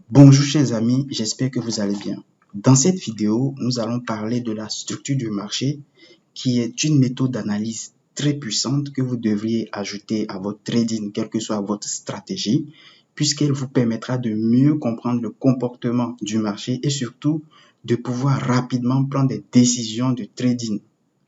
Bonjour chers amis, j'espère que vous allez bien. Dans cette vidéo, nous allons parler de la structure du marché qui est une méthode d'analyse très puissante que vous devriez ajouter à votre trading, quelle que soit votre stratégie, puisqu'elle vous permettra de mieux comprendre le comportement du marché et surtout de pouvoir rapidement prendre des décisions de trading.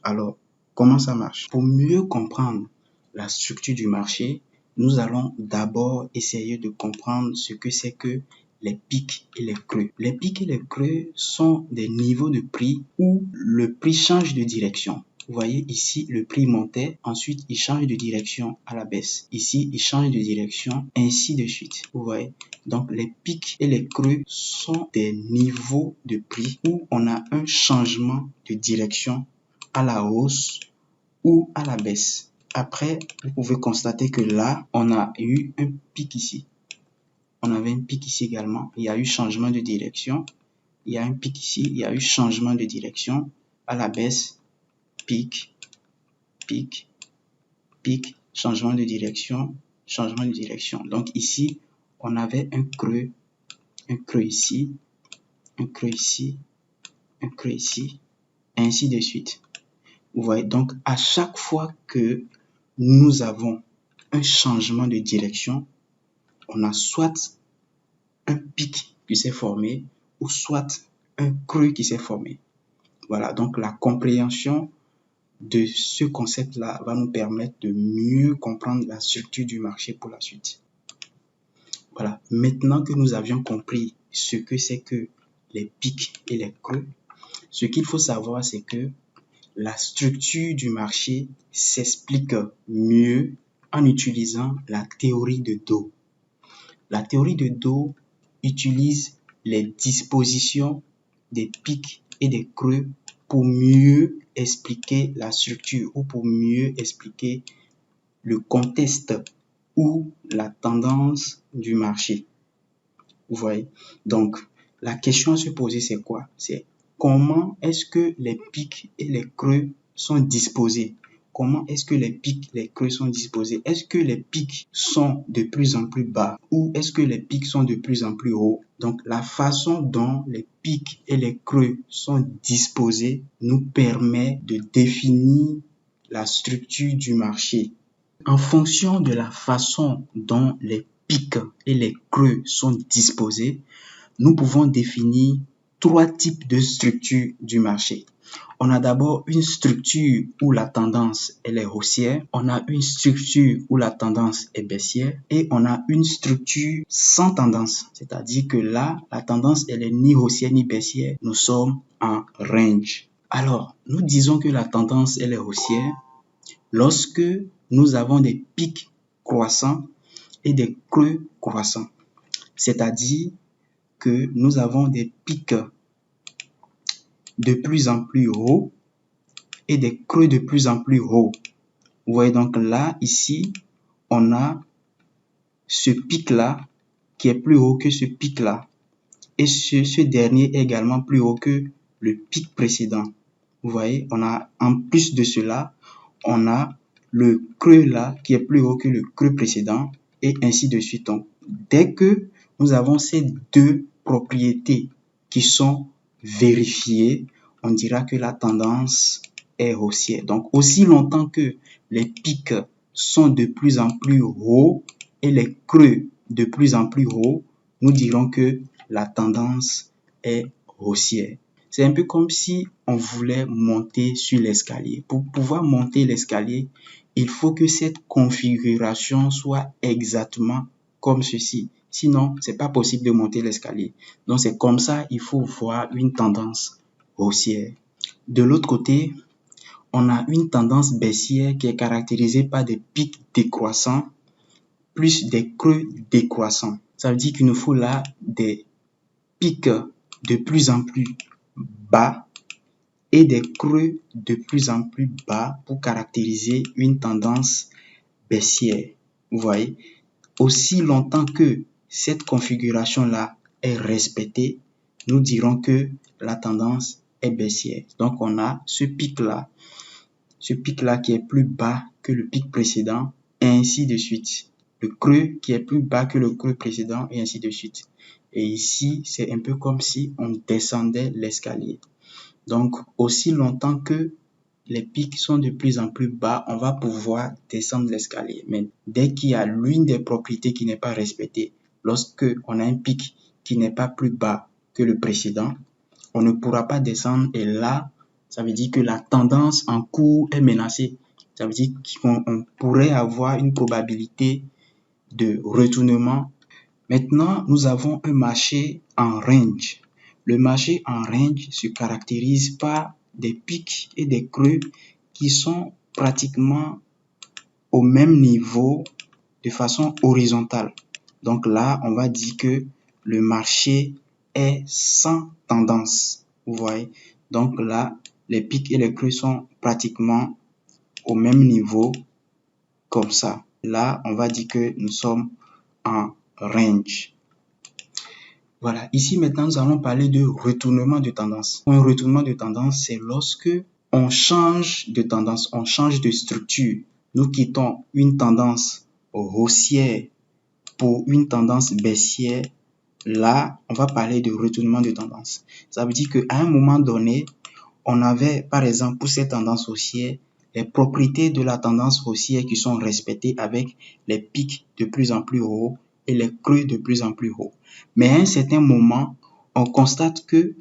Alors, comment ça marche? Pour mieux comprendre la structure du marché, nous allons d'abord essayer de comprendre ce que c'est que les pics et les creux. Les pics et les creux sont des niveaux de prix où le prix change de direction. Vous voyez ici, le prix montait, ensuite il change de direction à la baisse. Ici, il change de direction, ainsi de suite. Vous voyez? Donc, les pics et les creux sont des niveaux de prix où on a un changement de direction à la hausse ou à la baisse. Après, vous pouvez constater que là, on a eu un pic ici. On avait un pic ici également. Il y a eu changement de direction. Il y a un pic ici. Il y a eu changement de direction à la baisse. Pic, pic, pic, changement de direction, changement de direction. Donc ici, on avait un creux ici, un creux ici, un creux ici, et ainsi de suite. Vous voyez, donc à chaque fois que nous avons un changement de direction, on a soit un pic qui s'est formé ou soit un creux qui s'est formé. Voilà, donc la compréhension de ce concept-là va nous permettre de mieux comprendre la structure du marché pour la suite. Voilà, maintenant que nous avions compris ce que c'est que les pics et les creux, ce qu'il faut savoir, c'est que la structure du marché s'explique mieux en utilisant la théorie de Dow. La théorie de Dow utilise les dispositions des pics et des creux pour mieux expliquer la structure ou pour mieux expliquer le contexte ou la tendance du marché. Vous voyez? Donc, la question à se poser, c'est quoi? C'est comment est-ce que les pics et les creux sont disposés? Comment est-ce que les pics et les creux sont disposés? Est-ce que les pics sont de plus en plus bas ou est-ce que les pics sont de plus en plus hauts? Donc, la façon dont les pics et les creux sont disposés nous permet de définir la structure du marché. En fonction de la façon dont les pics et les creux sont disposés, nous pouvons définir trois types de structures du marché. On a d'abord une structure où la tendance elle est haussière, on a une structure où la tendance est baissière et on a une structure sans tendance, c'est-à-dire que là, la tendance elle est ni haussière ni baissière, nous sommes en range. Alors, nous disons que la tendance elle est haussière lorsque nous avons des pics croissants et des creux croissants, c'est-à-dire que nous avons des pics de plus en plus hauts et des creux de plus en plus hauts. Vous voyez donc là, ici, on a ce pic-là qui est plus haut que ce pic-là. Et ce dernier est également plus haut que le pic précédent. Vous voyez, on a en plus de cela, on a le creux là qui est plus haut que le creux précédent et ainsi de suite. Donc, dès que nous avons ces deux propriétés qui sont vérifiées, on dira que la tendance est haussière. Donc, aussi longtemps que les pics sont de plus en plus hauts et les creux de plus en plus hauts, nous dirons que la tendance est haussière. C'est un peu comme si on voulait monter sur l'escalier. Pour pouvoir monter l'escalier, il faut que cette configuration soit exactement comme ceci. Sinon, c'est pas possible de monter l'escalier. Donc, c'est comme ça, il faut voir une tendance haussière. De l'autre côté, on a une tendance baissière qui est caractérisée par des pics décroissants plus des creux décroissants. Ça veut dire qu'il nous faut là des pics de plus en plus bas et des creux de plus en plus bas pour caractériser une tendance baissière. Vous voyez, aussi longtemps que cette configuration-là est respectée, nous dirons que la tendance est baissière. Donc, on a ce pic-là qui est plus bas que le pic précédent, et ainsi de suite. Le creux qui est plus bas que le creux précédent, et ainsi de suite. Et ici, c'est un peu comme si on descendait l'escalier. Donc, aussi longtemps que les pics sont de plus en plus bas, on va pouvoir descendre l'escalier. Mais dès qu'il y a l'une des propriétés qui n'est pas respectée, lorsque on a un pic qui n'est pas plus bas que le précédent, on ne pourra pas descendre et là, ça veut dire que la tendance en cours est menacée. Ça veut dire qu'on pourrait avoir une probabilité de retournement. Maintenant, nous avons un marché en range. Le marché en range se caractérise par des pics et des creux qui sont pratiquement au même niveau de façon horizontale. Donc là, on va dire que le marché est sans tendance. Vous voyez? Donc là, les pics et les creux sont pratiquement au même niveau comme ça. Là, on va dire que nous sommes en range. Voilà, ici maintenant, nous allons parler de retournement de tendance. Un retournement de tendance, c'est lorsque on change de tendance, on change de structure. Nous quittons une tendance haussière pour une tendance baissière. Là, on va parler de retournement de tendance. Ça veut dire qu'à un moment donné, on avait, par exemple, pour cette tendance haussière, les propriétés de la tendance haussière qui sont respectées avec les pics de plus en plus hauts et les creux de plus en plus hauts. Mais à un certain moment, on constate que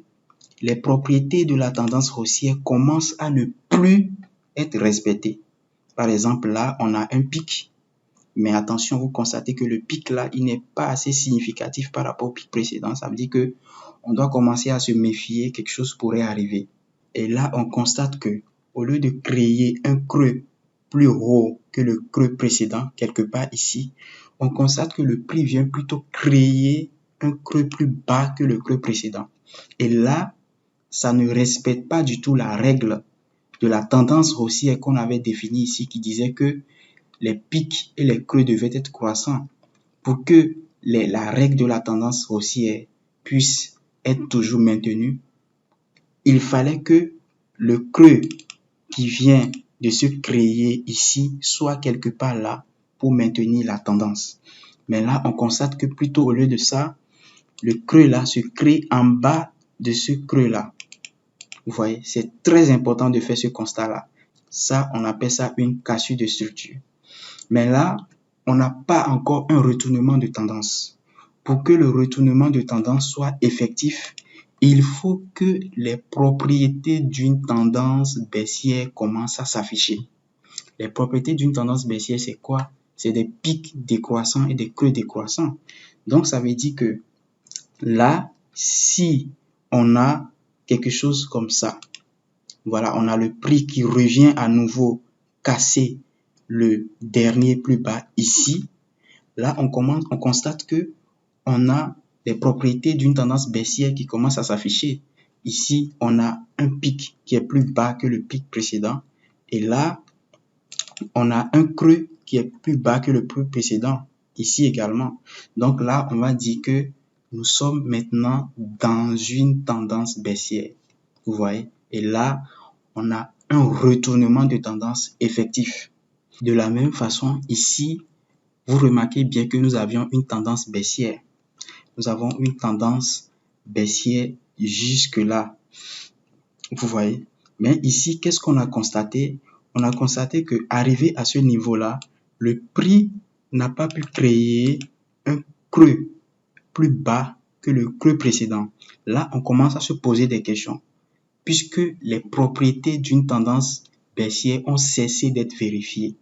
les propriétés de la tendance haussière commencent à ne plus être respectées. Par exemple, là, on a un pic, mais attention, vous constatez que le pic là, il n'est pas assez significatif par rapport au pic précédent. Ça veut dire que on doit commencer à se méfier, quelque chose pourrait arriver. Et là, on constate que au lieu de créer un creux plus haut que le creux précédent, quelque part ici, on constate que le prix vient plutôt créer un creux plus bas que le creux précédent. Et là, ça ne respecte pas du tout la règle de la tendance haussière qu'on avait définie ici, qui disait que les pics et les creux devaient être croissants. Pour que la règle de la tendance haussière puisse être toujours maintenue, il fallait que le creux qui vient de se créer ici soit quelque part là pour maintenir la tendance. Mais là, on constate que plutôt au lieu de ça, le creux là se crée en bas de ce creux là. Vous voyez, c'est très important de faire ce constat là. Ça, on appelle ça une cassure de structure. Mais là, on n'a pas encore un retournement de tendance. Pour que le retournement de tendance soit effectif, il faut que les propriétés d'une tendance baissière commencent à s'afficher. Les propriétés d'une tendance baissière, c'est quoi? C'est des pics décroissants et des creux décroissants. Donc, ça veut dire que là, si on a quelque chose comme ça, voilà, on a le prix qui revient à nouveau casser le dernier plus bas ici. Là, on constate que on a les propriétés d'une tendance baissière qui commencent à s'afficher. Ici, on a un pic qui est plus bas que le pic précédent. Et là, on a un creux qui est plus bas que le creux précédent. Ici également. Donc là, on va dire que nous sommes maintenant dans une tendance baissière. Vous voyez? Et là, on a un retournement de tendance effectif. De la même façon, ici, vous remarquez bien que nous avions une tendance baissière. Nous avons une tendance baissière jusque-là. Vous voyez? Mais ici, qu'est-ce qu'on a constaté? On a constaté qu'arrivé à ce niveau-là, le prix n'a pas pu créer un creux plus bas que le creux précédent. Là, on commence à se poser des questions. Puisque les propriétés d'une tendance baissière ont cessé d'être vérifiées.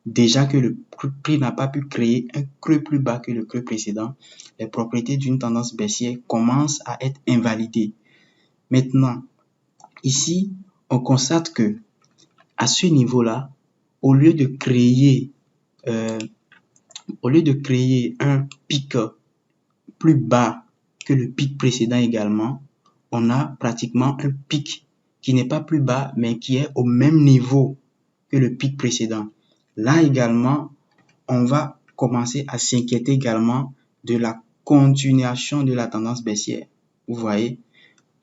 Déjà que le prix n'a pas pu créer un creux plus bas que le creux précédent, les propriétés d'une tendance baissière commencent à être invalidées. Maintenant, ici, on constate que à ce niveau-là, au lieu de créer un pic plus bas que le pic précédent également, on a pratiquement un pic qui n'est pas plus bas, mais qui est au même niveau que le pic précédent. Là également, on va commencer à s'inquiéter également de la continuation de la tendance baissière. Vous voyez?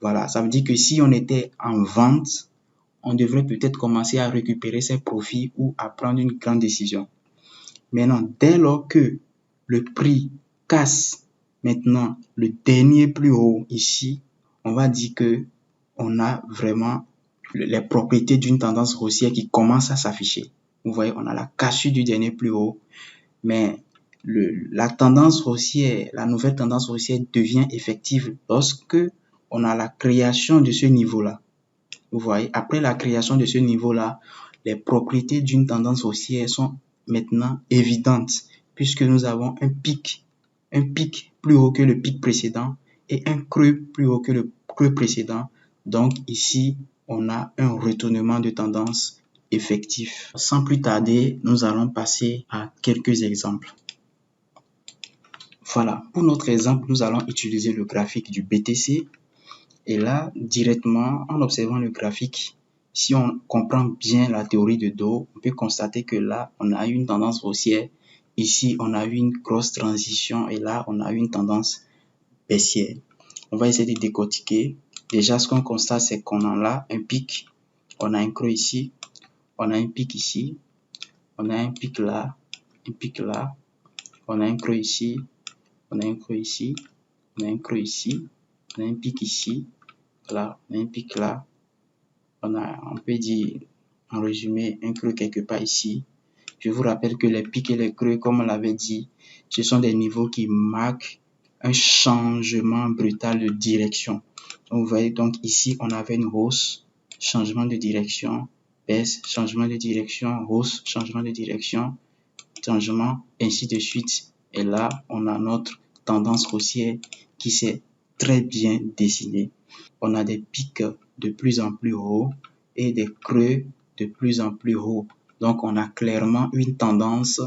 Voilà, ça veut dire que si on était en vente, on devrait peut-être commencer à récupérer ses profits ou à prendre une grande décision. Maintenant, dès lors que le prix casse maintenant le dernier plus haut ici, on va dire que on a vraiment les propriétés d'une tendance haussière qui commencent à s'afficher. Vous voyez, on a la cassure du dernier plus haut, mais la tendance haussière, la nouvelle tendance haussière devient effective lorsque on a la création de ce niveau-là. Vous voyez, après la création de ce niveau-là, les propriétés d'une tendance haussière sont maintenant évidentes puisque nous avons un pic plus haut que le pic précédent et un creux plus haut que le creux précédent. Donc ici, on a un retournement de tendance effectif. Sans plus tarder, nous allons passer à quelques exemples. Voilà, pour notre exemple, nous allons utiliser le graphique du BTC. Et là, directement, en observant le graphique, si on comprend bien la théorie de dos, on peut constater que là, on a eu une tendance haussière. Ici, on a eu une grosse transition et là, on a eu une tendance baissière. On va essayer de décortiquer. Déjà, ce qu'on constate, c'est qu'on a là un pic. On a un creux ici. On a un pic ici. On a un pic là. Un pic là. On a un creux ici. On a un creux ici. On a un creux ici. On a un pic ici. Là, on a un pic là. On peut dire, en résumé, un creux quelque part ici. Je vous rappelle que les pics et les creux, comme on l'avait dit, ce sont des niveaux qui marquent un changement brutal de direction. Donc, vous voyez, donc ici, on avait une hausse, changement de direction, baisse, changement de direction, hausse, changement de direction, changement, ainsi de suite. Et là, on a notre tendance haussière qui s'est très bien dessinée. On a des pics de plus en plus hauts et des creux de plus en plus hauts. Donc, on a clairement une tendance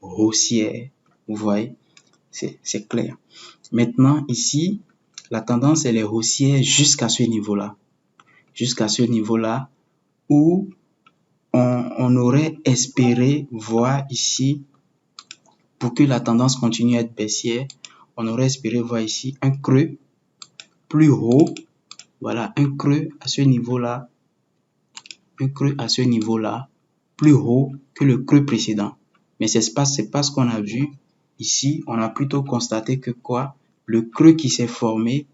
haussière. Vous voyez, c'est clair. Maintenant, ici, la tendance, elle est haussière jusqu'à ce niveau-là. Jusqu'à ce niveau-là où on aurait espéré voir ici, pour que la tendance continue à être baissière, on aurait espéré voir ici un creux plus haut. Voilà, un creux à ce niveau-là. Un creux à ce niveau-là, plus haut que le creux précédent. Mais c'est pas ce qu'on a vu. Ici, on a plutôt constaté que quoi? Le creux qui s'est formé,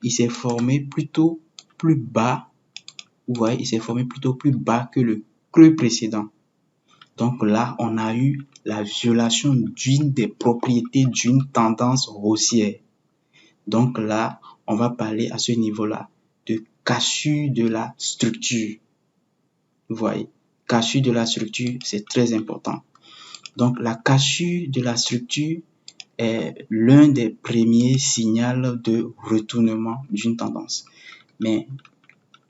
il s'est formé plutôt plus bas. Vous voyez, il s'est formé plutôt plus bas que le creux précédent. Donc là, on a eu la violation d'une des propriétés d'une tendance haussière. Donc là, on va parler à ce niveau-là de cassure de la structure. Vous voyez, cassure de la structure, c'est très important. Donc, la cassure de la structure est l'un des premiers signaux de retournement d'une tendance. Mais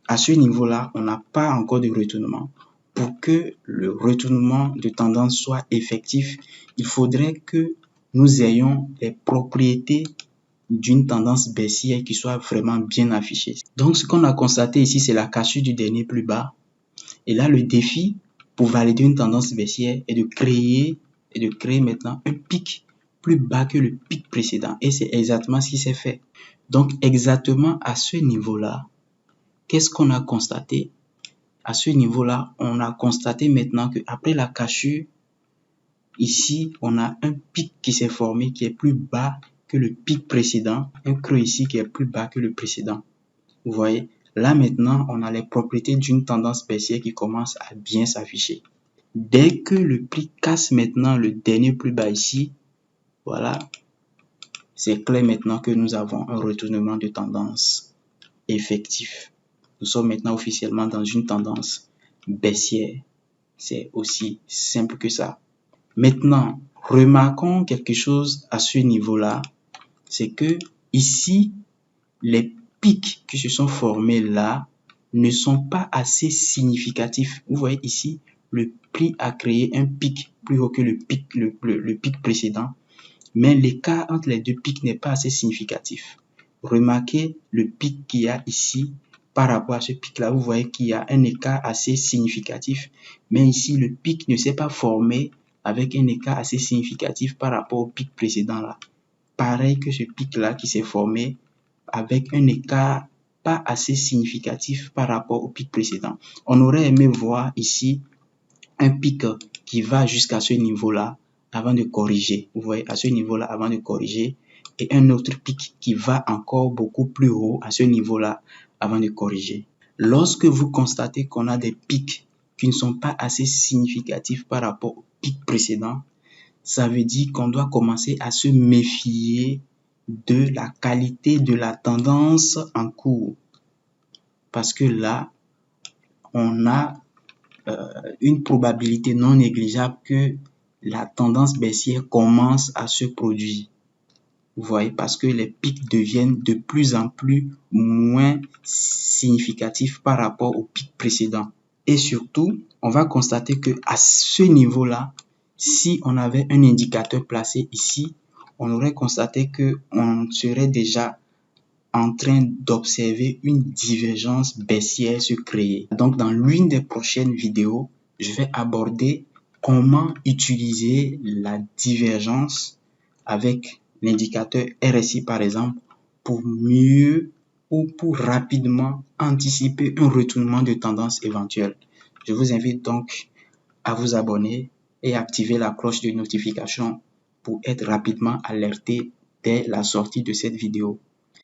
à ce niveau-là, on n'a pas encore de retournement. Pour que le retournement de tendance soit effectif, il faudrait que nous ayons les propriétés d'une tendance baissière qui soit vraiment bien affichée. Donc, ce qu'on a constaté ici, c'est la cassure du dernier plus bas. Et là, le défi pour valider une tendance baissière est de créer maintenant un pic plus bas que le pic précédent. Et c'est exactement ce qui s'est fait. Donc, exactement à ce niveau-là, qu'est-ce qu'on a constaté? À ce niveau-là, on a constaté maintenant qu'après la cassure, ici, on a un pic qui s'est formé qui est plus bas que le pic précédent. Un creux ici qui est plus bas que le précédent. Vous voyez? Là, maintenant, on a les propriétés d'une tendance baissière qui commence à bien s'afficher. Dès que le prix casse maintenant le dernier plus bas ici, voilà, c'est clair maintenant que nous avons un retournement de tendance effectif. Nous sommes maintenant officiellement dans une tendance baissière. C'est aussi simple que ça. Maintenant, remarquons quelque chose à ce niveau-là, c'est que ici, les pics qui se sont formés là ne sont pas assez significatifs. Vous voyez ici, le prix a créé un pic plus haut que le pic précédent, mais l'écart entre les deux pics n'est pas assez significatif. Remarquez le pic qu'il y a ici par rapport à ce pic-là. Vous voyez qu'il y a un écart assez significatif, mais ici, le pic ne s'est pas formé avec un écart assez significatif par rapport au pic précédent là. Pareil que ce pic-là qui s'est formé avec un écart pas assez significatif par rapport au pic précédent. On aurait aimé voir ici un pic qui va jusqu'à ce niveau-là avant de corriger. Vous voyez, à ce niveau-là avant de corriger. et un autre pic qui va encore beaucoup plus haut à ce niveau-là avant de corriger. Lorsque vous constatez qu'on a des pics qui ne sont pas assez significatifs par rapport au pic précédent, ça veut dire qu'on doit commencer à se méfier de la qualité de la tendance en cours. Parce que là, on a une probabilité non négligeable que la tendance baissière commence à se produire. Vous voyez, parce que les pics deviennent de plus en plus moins significatifs par rapport au pic précédent. Et surtout, on va constater que à ce niveau-là, si on avait un indicateur placé ici, on aurait constaté qu'on serait déjà en train d'observer une divergence baissière se créer. Donc, dans l'une des prochaines vidéos, je vais aborder comment utiliser la divergence avec l'indicateur RSI, par exemple, pour mieux ou pour rapidement anticiper un retournement de tendance éventuel. Je vous invite donc à vous abonner et activer la cloche de notification pour être rapidement alerté dès la sortie de cette vidéo.